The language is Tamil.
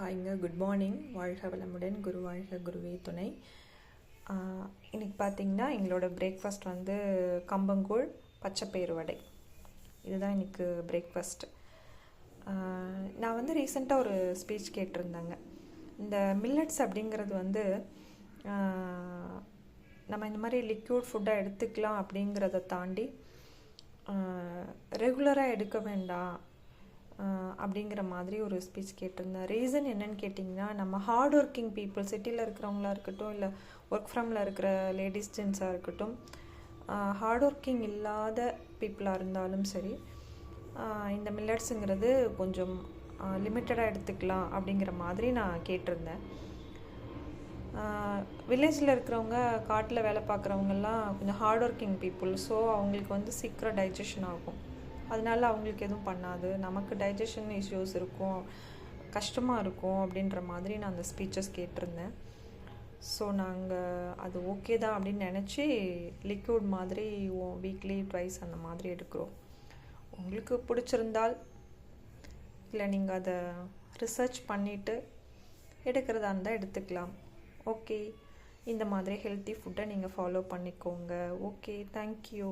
ஹாய்ங்க, குட் மார்னிங். வாழ்க வளமுடன். குரு வாழ்க, குருவே துணை. இன்றைக்கி பார்த்திங்கன்னா எங்களோட பிரேக்ஃபாஸ்ட் வந்து கம்பங்கூழ் பச்சைப்பயிறு வடை. இதுதான் இன்றைக்கி பிரேக்ஃபாஸ்ட். நான் வந்து ரீசெண்டாக ஒரு ஸ்பீச் கேட்டிருந்தேங்க. இந்த மில்லட்ஸ் அப்படிங்கிறது வந்து நம்ம இந்த மாதிரி லிக்யூட் ஃபுட்டாக எடுத்துக்கலாம் அப்படிங்கிறத தாண்டி ரெகுலராக எடுக்க வேண்டாம் அப்படிங்கிற மாதிரி ஒரு ஸ்பீச் கேட்டிருந்தேன். ரீசன் என்னன்னு கேட்டிங்கன்னா, நம்ம ஹார்ட் ஒர்க்கிங் பீப்புள், சிட்டியில் இருக்கிறவங்களா இருக்கட்டும், இல்லை ஒர்க் ஃப்ரம்ல இருக்கிற லேடிஸ் ஜென்ஸாக இருக்கட்டும், ஹார்ட் ஒர்க்கிங் இல்லாத பீப்புளாக இருந்தாலும் சரி, இந்த மில்லட்ஸுங்கிறது கொஞ்சம் லிமிட்டடாக எடுத்துக்கலாம் அப்படிங்கிற மாதிரி நான் கேட்டிருந்தேன். வில்லேஜில் இருக்கிறவங்க, காட்டில் வேலை பார்க்குறவங்கெல்லாம் கொஞ்சம் ஹார்ட் ஒர்க்கிங் பீப்புள். ஸோ அவங்களுக்கு வந்து சீக்கிரம் டைஜஷன் ஆகும். அதனால அவங்களுக்கு எதுவும் பண்ணாது. நமக்கு டைஜஷன் இஷ்யூஸ் இருக்கும், கஷ்டமாக இருக்கும் அப்படின்ற மாதிரி நான் அந்த ஸ்பீச்சஸ் கேட்டிருந்தேன். ஸோ நாங்கள் அது ஓகே தான் அப்படின்னு நினச்சி லிக்விட் மாதிரி வீக்லி ட்வைஸ் அந்த மாதிரி எடுக்கிறோம். உங்களுக்கு பிடிச்சிருந்தால், இல்லை நீங்கள் அதை ரிசர்ச் பண்ணிவிட்டு எடுக்கிறதா இருந்தால் எடுத்துக்கலாம். ஓகே, இந்த மாதிரி ஹெல்த்தி ஃபுட்டை நீங்கள் ஃபாலோ பண்ணிக்கோங்க. Okay, thank you.